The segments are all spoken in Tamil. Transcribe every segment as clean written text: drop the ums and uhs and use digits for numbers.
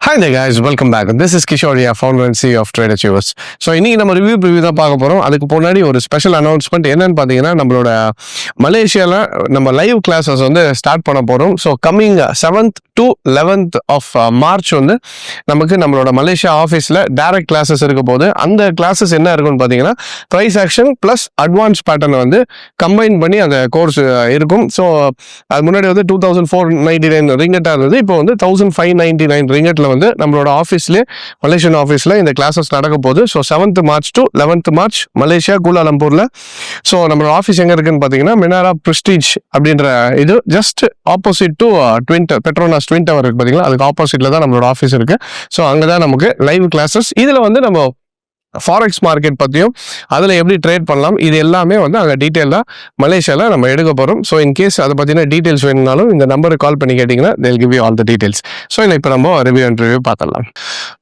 Hi there guys, welcome back. This is Kishore, founder and CEO of Trader Achievers. So இன்னைக்கு நம்ம ரிவ்யூ தான் பார்க்க போகிறோம். அதுக்கு முன்னாடி ஒரு ஸ்பெஷல் அனௌன்ஸ்மெண்ட் என்னன்னு பார்த்தீங்கன்னா, நம்மளோட மலேசியாவில் நம்ம லைவ் கிளாஸஸ் வந்து ஸ்டார்ட் பண்ண போகிறோம். So coming 7th to 11th of March வந்து நமக்கு நம்மளோட மலேசியா ஆஃபீஸில் டைரக்ட் கிளாஸஸ் இருக்க போது. அந்த கிளாஸஸ் என்ன இருக்குன்னு பார்த்தீங்கன்னா, ப்ரைஸ் ஆக்ஷன் ப்ளஸ் அட்வான்ஸ் பேட்டர்னை வந்து கம்பைன் பண்ணி அந்த கோர்ஸ் இருக்கும். ஸோ அது முன்னாடி வந்து 2499 ரிங்கெட்டாக இருந்தது. இப்போ வந்து 1599 ரிங்கெட்டில் வந்து நம்மளோட ஆஃபீஸ்லேயே மலேசியன் ஆஃபீஸில் இந்த கிளாஸஸ் நடக்க போகுது. So 7th March to 11th March Malaysia கூலாலம்பூரில். ஸோ நம்மளோட ஆஃபீஸ் எங்கே இருக்குன்னு பார்த்தீங்கன்னா, மினாரா பிரிஸ்டீஜ் அப்படின்ற இது just opposite to Petronas twin tower இருக்கு பார்த்தீங்களா, அதுக்கு ஆப்போசிட்ல தான் நம்மளோட ஆஃபீஸ் இருக்கு. ஸோ அங்கே தான் நமக்கு லைவ் கிளாஸஸ். இதில் வந்து நம்ம ஃபாரெக்ஸ் மார்க்கெட் பற்றியும் அதில் எப்படி ட்ரேட் பண்ணலாம் இது எல்லாமே வந்து அங்கே டீட்டெயிலாக மலேசியாவில் நம்ம எடுக்க போகிறோம். ஸோ இன்கேஸ் அதை பற்றின டீட்டெயில்ஸ் வேணும்னாலும் இந்த நம்பருக்கு கால் பண்ணி கேட்டிங்கன்னா they'll give you all the details. So இப்போ நம்ம ரிவ்யூ பார்த்துடலாம்.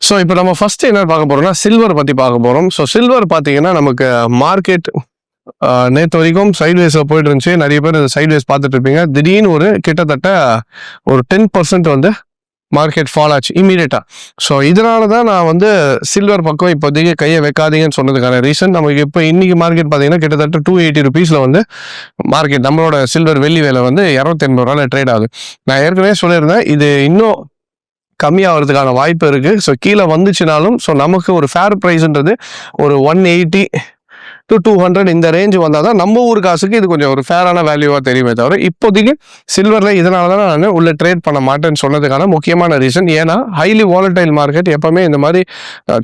ஸோ இப்போ நம்ம ஃபர்ஸ்ட் என்ன பார்க்க போகிறோம்னா, சில்வர் பற்றி பார்க்க போகிறோம். ஸோ சில்வர் பார்த்தீங்கன்னா நமக்கு மார்க்கெட் நேற்று வரைக்கும் சைட்வேஸில் போயிட்டு இருந்துச்சு. நிறைய பேர் சைட்வேஸ் பார்த்துட்டு இருப்பீங்க. திடீர்னு ஒரு கிட்டத்தட்ட ஒரு 10% வந்து மார்க்கெட் ஃபால் ஆச்சு இமீடியட்டா. ஸோ இதனால தான் நான் வந்து சில்வர் பக்கம் இப்போதைக்கு கையை வைக்காதீங்கன்னு சொன்னதுக்கான ரீசன். நமக்கு இப்போ இன்னைக்கு மார்க்கெட் பார்த்தீங்கன்னா கிட்டத்தட்ட 280 rupees வந்து மார்க்கெட் நம்மளோட சில்வர் வெள்ளி வேலை வந்து 280 ட்ரேட் ஆகுது. நான் ஏற்கனவே சொல்லியிருந்தேன் இது இன்னும் கம்மியாகிறதுக்கான வாய்ப்பு இருக்குது. ஸோ கீழே வந்துச்சுனாலும் ஸோ நமக்கு ஒரு ஃபேர் ப்ரைஸ்ன்றது ஒரு 180 to 200 இந்த ரேஞ்ச் வந்தால் தான் நம்ம ஊர் காசுக்கு இது கொஞ்சம் ஒரு ஃபேரான வேல்யூவாக தெரியுமே தவிர, இப்போதைக்கு சில்வரில் இதனால தான் நான் உள்ள ட்ரேட் பண்ண மாட்டேன்னு சொன்னதுக்கான முக்கியமான ரீசன். ஏன்னா ஹைலி வாலடைல் மார்க்கெட் எப்பவுமே இந்த மாதிரி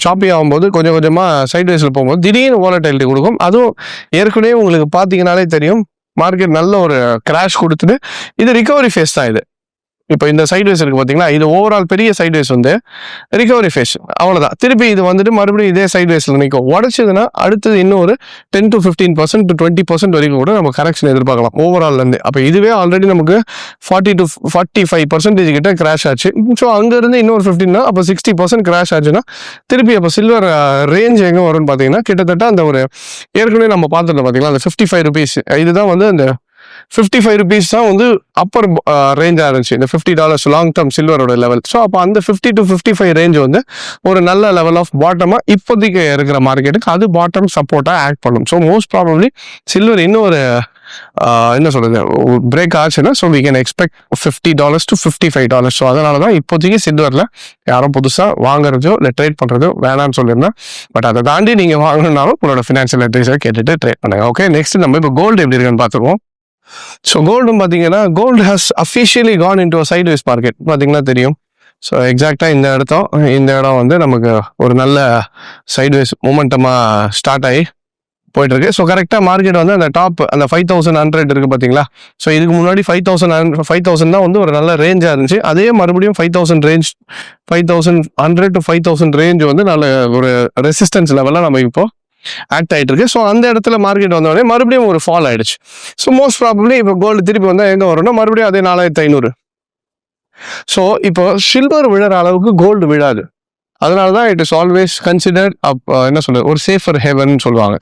சாப்பி ஆகும்போது கொஞ்சம் கொஞ்சமாக சைட்வேஸில் போகும்போது திடீர்னு வாலடைலிட்டி கொடுக்கும். அதுவும் ஏற்கனவே உங்களுக்கு பார்த்தீங்கன்னாலே தெரியும், மார்க்கெட் நல்ல ஒரு கிராஷ் கொடுத்துட்டு இது ரிகவரி ஃபேஸ் தான். இது இப்போ இந்த சைட்வேஸ் இருக்கு பார்த்தீங்களா, இது ஓவரால் பெரிய சைட்வேஸ் வந்து ரிகவரி ஃபேஸ், அவ்வளோதான். திருப்பி இது வந்துட்டு மறுபடியும் இதே சைட்வேஸில் நிற்கும். உடச்சதுன்னா அடுத்தது இன்னும் ஒரு 10 to 15% to 20% வரைக்கும் கூட நம்ம கரெக்ஷன் எதிர்பார்க்கலாம் ஓவரால்லேருந்து. அப்போ இதுவே ஆல்ரெடி நமக்கு 40 to 45% கிட்ட கிராஷ் ஆச்சு. ஸோ அங்கேருந்து இன்னொரு 15 அப்போ 60% கிராஷ் ஆச்சுன்னா திருப்பி அப்போ சில்வர் ரேஞ்ச் எங்கே வரும்னு பார்த்தீங்கன்னா, கிட்டத்தட்ட அந்த ஒரு ஏற்கனவே நம்ம பார்த்துருந்தோம் பார்த்தீங்களா, அந்த 55 rupees இதுதான் வந்து அந்த 55 rupees தான் வந்து அப்பர் ரேஞ்சாக இருந்துச்சு, இந்த $50 லாங் டேர்ம் சில்வரோட லெவல். ஸோ அப்போ அந்த 50 to 55 ரேஞ்ச் வந்து ஒரு நல்ல லெவல் ஆஃப் பாட்டமாக இப்போதைக்கு இருக்கிற மார்க்கெட்டுக்கு அது பாட்டம் சப்போர்ட்டாக ஆக்ட் பண்ணும். ஸோ மோஸ்ட் ப்ராபப்ளி சில்வர் இன்னும் ஒரு என்ன சொல்றது பிரேக் ஆச்சுன்னா so we can expect $50 to $55. So அதனால தான் இப்போதைக்கு சில்வரில் யாரும் புதுசாக வாங்குறதோ இல்லை ட்ரேட் பண்ணுறதோ வேணான்னு சொல்லியிருந்தேன். பட் அதை தாண்டி நீங்கள் வாங்கணுன்னாலும் உங்களோட ஃபினான்ஷியல் அட்வைஸரை கேட்டுட்டு ட்ரேட் பண்ணுங்க. ஓகே, நெக்ஸ்ட் நம்ம இப்போ கோல்டு எப்படி இருக்குன்னு பார்த்துருவோம். ஸோ கோல்டும் பார்த்தீங்கன்னா, gold has officially gone into sideways market பார்த்தீங்கன்னா தெரியும். ஸோ எக்ஸாக்டாக இந்த இடம் வந்து நமக்கு ஒரு நல்ல சைட்வேஸ் மூமெண்டமாக ஸ்டார்ட் ஆகி போயிட்டு இருக்கு. ஸோ கரெக்டாக மார்க்கெட் வந்து அந்த டாப் அந்த 5100 இருக்கு பார்த்தீங்களா. ஸோ இதுக்கு முன்னாடி 5000 தான் வந்து ஒரு நல்ல ரேஞ்சாக இருந்துச்சு. அதே மறுபடியும் 5000 ரேஞ்ச் 5100 to 5000 ரேஞ்ச் வந்து நல்ல ஒரு ரெசிஸ்டன்ஸ் லெவலில் நம்ம இப்போ ஆக்ட் ஆகிட்டு இருக்கு. ஸோ அந்த இடத்துல மார்க்கெட் வந்தோடனே மறுபடியும் ஒரு ஃபால் ஆயிடுச்சு. ஸோ மோஸ்ட் ப்ராபப்ளி இப்போ கோல்டு திருப்பி வந்தால் எங்கே வரும்னா மறுபடியும் அதே 4500. ஸோ இப்போ சில்வர் விழற அளவுக்கு கோல்டு விழாது. அதனால தான் இட் இஸ் ஆல்வேஸ் கன்சிடர்ட் என்ன சொல்றது ஒரு சேஃபர் ஹெவன் சொல்லுவாங்க.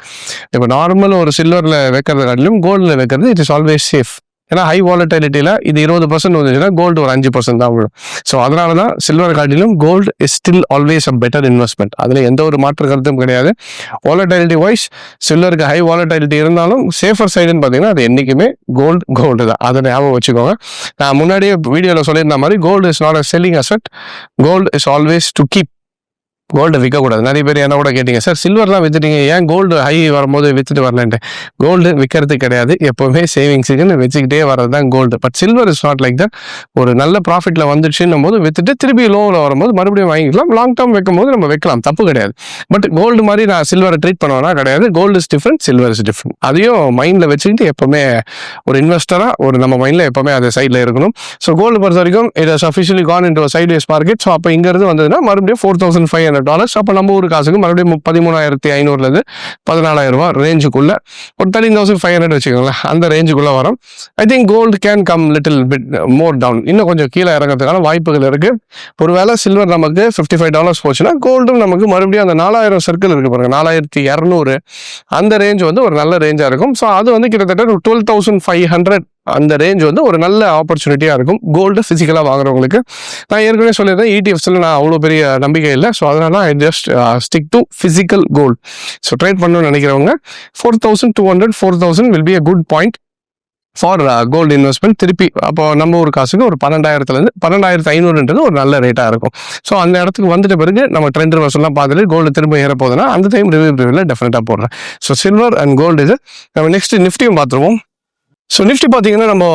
இப்போ நார்மல் ஒரு சில்வரில் வைக்கிறது காட்டிலும் கோல்டில் வைக்கிறது இட் இஸ் ஆல்வேஸ் சேஃப். ஏன்னா ஹை வாலட்டிலிட்டியில் இது 20% வந்துச்சுன்னா கோல்டு ஒரு 5% தான் விழும். ஸோ அதனால தான் சில்வர் காட்டிலும் gold is still always a better investment. அதில் எந்த ஒரு மாற்று கருத்தும் கிடையாது. வாலட்டிலிட்டி வைஸ் சில்வருக்கு ஹை வாலட்டிலிட்டி இருந்தாலும் சேஃபர் சைடுன்னு பார்த்தீங்கன்னா அது என்றைக்குமே கோல்டு தான். அதை ஞாபகம் வச்சுக்கோங்க. நான் முன்னாடியே வீடியோவில் சொல்லியிருந்த மாதிரி gold is not a selling asset. Gold is always to keep. Gold விற்கக்கூடாது. நிறைய பேர் என்ன கூட கேட்டீங்க, சார் சில்வர்லாம் வித்துட்டீங்க, ஏன் கோல்டு ஹை வரும்போது வித்துட்டு வரலன்ட்டு. கோல்டு விற்கிறது கிடையாது, எப்போவுமே சேவிங்ஸுக்குன்னு வச்சுக்கிட்டே வர்றது தான் gold. But silver is not like that. ஒரு நல்ல ப்ராஃபிட்டில் வந்துச்சுன்னும் போது வித்துட்டு திருப்பி லோவில் வரும்போது மறுபடியும் வாங்கிக்கலாம். லாங் டேர்ம் வைக்கும் போது நம்ம வைக்கலாம், தப்பு கிடையாது. பட் கோல்டு மாதிரி நான் சில்வரை ட்ரீட் பண்ணுவேன்னா கிடையாது. Gold is different, silver is different. அதையும் மைண்டில் வச்சுக்கிட்டு எப்போவுமே ஒரு இன்வெஸ்டராக ஒரு நம்ம மைண்டில் எப்போவுமே அது சைடில் இருக்கணும். ஸோ கோல்டு பொறுத்த வரைக்கும் it has officially gone into sideways market. So அப்போ இங்கேருந்து வந்ததுன்னா மறுபடியும் $4500. அப்போ நம்ம ஊர் காசுக்கு மறுபடியும் 13,500 $14,000 ரேஞ்சுக்குள்ள ஒரு 13,500 வச்சுக்கோங்களேன், அந்த ரேஞ்சுக்குள்ள வரும். I think gold can come little bit more down, இன்னும் கொஞ்சம் கீழே இறங்கிறதுக்கான வாய்ப்புகள் இருக்கு. ஒருவேளை சில்வர் நமக்கு $55 போச்சுன்னா கோல்டும் நமக்கு மறுபடியும் அந்த 4000 சர்க்கிள் இருக்கு பாருங்க, 4200 அந்த ரேஞ்ச் வந்து ஒரு நல்ல ரேஞ்சா இருக்கும். ஸோ அது வந்து கிட்டத்தட்ட 12,500 அந்த ரேஞ்ச் வந்து ஒரு நல்ல ஆப்பர்ச்சுனிட்டியாக இருக்கும் கோல்டு ஃபிசிக்கலாக வாங்குறவங்களுக்கு. நான் ஏற்கனவே சொல்லியிருந்தேன் ETFஸில் நான் அவ்வளோ பெரிய நம்பிக்கை இல்லை. ஸோ அதனால I just stick to physical gold. So trade பண்ணணும்னு நினைக்கிறவங்க 4,200 4,000 will be a good point for gold investment. திருப்பி அப்போ நம்ம ஒரு காசுக்கு ஒரு 12,000 12,500 ஒரு நல்ல ரேட்டாக இருக்கும். ஸோ அந்த இடத்துக்கு வந்துட்ட பிறகு நம்ம ட்ரெண்ட் ரிவர்ஸ்லாம் பார்த்துட்டு கோல்டு திரும்ப ஏற போகுதுன்னா அந்த டைம் ரிவ்யூவில் டெஃபினட்டாக போடுறேன். ஸோ சில்வர் அண்ட் கோல்டு இது. நம்ம நெக்ஸ்ட் நிஃப்டியும் பார்த்துருவோம். ஸோ நிஃப்டி பார்த்தீங்கன்னா நம்ம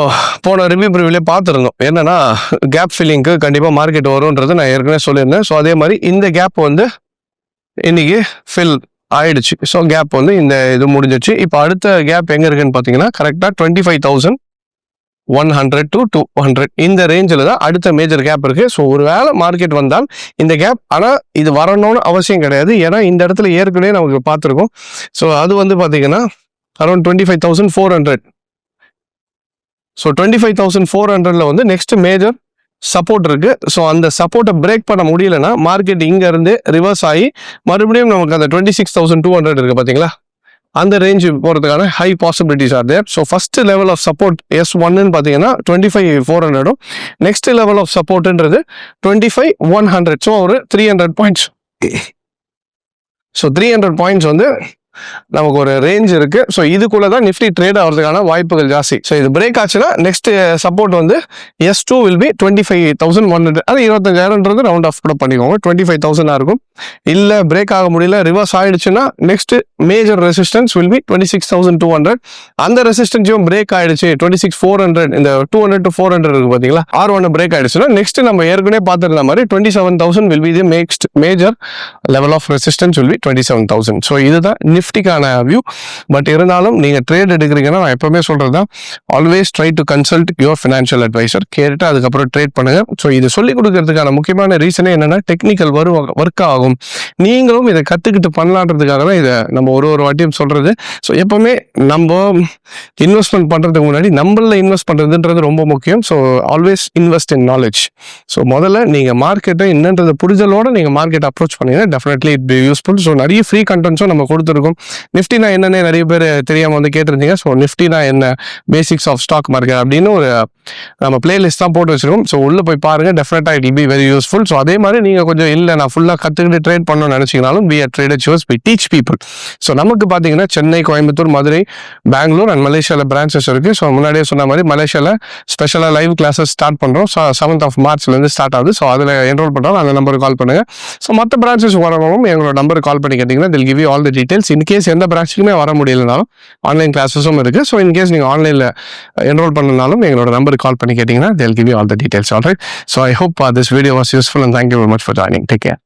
போன ரிவ்யூவிலே பார்த்துருந்தோம். என்னன்னா கேப் ஃபில்லிங்க்கு கண்டிப்பாக மார்க்கெட் வரும்ன்றது நான் ஏற்கனவே சொல்லியிருந்தேன். ஸோ அதே மாதிரி இந்த கேப் வந்து இன்னைக்கு ஃபில் ஆயிடுச்சு. ஸோ கேப் வந்து இந்த இது முடிஞ்சிச்சு. இப்போ அடுத்த கேப் எங்கே இருக்குன்னு பார்த்தீங்கன்னா கரெக்டாக 25,100 to 200 இந்த ரேஞ்சில் தான் அடுத்த மேஜர் கேப் இருக்கு. ஸோ ஒரு வேளை மார்க்கெட் வந்தால் இந்த கேப், ஆனால் இது வரணும்னு அவசியம் கிடையாது. ஏன்னா இந்த இடத்துல ஏற்கனவே நமக்கு பார்த்துருக்கோம். ஸோ அது வந்து பார்த்தீங்கன்னா அரௌண்ட் 25,400. ஸோ 25,400 வந்து நெக்ஸ்ட் மேஜர் சப்போர்ட் இருக்கு. ஸோ அந்த சப்போர்ட்டை பிரேக் பண்ண முடியலன்னா மார்க்கெட் இங்க இருந்து ரிவர்ஸ் ஆகி மறுபடியும் நமக்கு அந்த 26,200 இருக்கு பார்த்தீங்களா, அந்த ரேஞ்சு போகிறதுக்கான high possibilities are there. So first level of support S1ன்னு பார்த்தீங்கன்னா 25,400. நெக்ஸ்ட் லெவல் ஆஃப் சப்போர்ட்ன்றது 25,100. ஸோ ஒரு 300 பாயிண்ட்ஸ். ஸோ 300 பாயிண்ட்ஸ் வந்து நமக்கு ஒரு ரேஞ்ச் இருக்கு. ஸோ இதுக்குள்ள தான் நிஃப்டி ட்ரேட் ஆகிறதுக்கான வாய்ப்புகள் ஜாஸ்தி. ஸோ இது பிரேக் ஆச்சுன்னா நெக்ஸ்ட் சப்போர்ட் வந்து S2 வில் பி 25,100. அது 25,000 ரவுண்ட் ஆஃப் கூட பண்ணிக்கோங்க. 25,000 இருக்கும். இல்லை பிரேக் ஆக முடியல, ரிவர்ஸ் ஆயிடுச்சுன்னா next major resistance will B 26,200. அந்த ரெசிஸ்டன்ஸையும் பிரேக் ஆயிடுச்சு 26,400, இந்த 200 to 400 இருக்கு பார்த்தீங்களா, R1 பிரேக் ஆயிடுச்சுன்னா நெக்ஸ்ட் நம்ம ஏற்கனவே பார்த்துருந்த மாதிரி 27,000 will be the next major level of resistance will be 27,000. So இதுதான் நிஃப்டிக்கான வியூ. பட் இருந்தாலும் நீங்கள் ட்ரேட் எடுக்கிறீங்கன்னா நான் எப்பவுமே சொல்கிறது தான், always try to consult your financial advisor. கேட்டு அதுக்கப்புறம் ட்ரேட் பண்ணுங்க. ஸோ இது சொல்லிக் கொடுக்கறதுக்கான முக்கியமான ரீசனே என்னன்னா டெக்னிக்கல் ஒர்க் ஆகும். நீங்களும் இதை கற்றுக்கிட்டு பண்ணலான்றதுக்காக தான் இதை நம்ம ஒரு வாட்டியும் சொல்கிறது. ஸோ எப்பவுமே நம்ம இன்வெஸ்ட்மெண்ட் பண்ணுறதுக்கு முன்னாடி நம்மள இன்வெஸ்ட் பண்ணுறதுன்றது ரொம்ப முக்கியம். So always invest in knowledge. So முதல்ல நீங்கள் மார்க்கெட்டை என்னன்றது புரிதலோட நீங்கள் மார்க்கெட் அப்ரோச் பண்ணீங்கன்னா definitely it be useful. So நிறைய ஃப்ரீ கண்டென்ட்ஸும் நம்ம கொடுத்துருக்கோம். நிஃப்டினா என்னன்னு நிறைய பேர் தெரியாம வந்து கேட்டிருந்தீங்க. ஸோ நிஃப்டினா என்ன, பேசிக்ஸ் ஆஃப் ஸ்டாக் மார்க்கெட் அப்படின்னு ஒரு நம்ம பிளேலிஸ்ட் தான் போட்டு வச்சிருக்கோம். ஸோ உள்ள போய் பாருங்க, டெஃபினட்டா it be very useful. So அதே மாதிரி நீங்க கொஞ்சம் இல்லை நான் ஃபுல்லா கத்துக்கிட்டு ட்ரேட் பண்ணணும்னு நினைச்சீங்கனாலும் we are traders choose, we teach people. So நமக்கு பார்த்தீங்கன்னா சென்னை, கோயம்புத்தூர், மதுரை, பெங்களூர் அண்ட் மலேசியாவில் பிரான்ச்சஸ் இருக்கு. ஸோ முன்னாடியே சொன்ன மாதிரி மலேசியாவில் ஸ்பெஷலாக லைவ் கிளாஸஸ் ஸ்டார்ட் பண்றோம். 7th மார்ச்லேருந்து ஸ்டார்ட் ஆகுது. ஸோ அதில் என்ரோல் பண்ணுறோம். அந்த நம்பருக்கு கால் பண்ணுங்க. ஸோ மற்ற பிரான்ச்சஸ் வரவங்களும் எங்களோட நம்பருக்கு கால் பண்ணி கேட்டிங்கன்னா they'll give you all the details. In case எந்த பிரான்ச்சுக்குமே வர முடியலனாலும் ஆன்லைன் கிளாஸஸும் இருக்கு. ஸோ இன்கேஸ் நீங்கள் ஆன்லைனில் என்ரோல் பண்ணனாலும் எங்களோட நம்பருக்கு கால் பண்ணி கேட்டிங்கன்னா they'll give you all the details. All right. So I hope this video was useful and thank you very much for joining. Take care.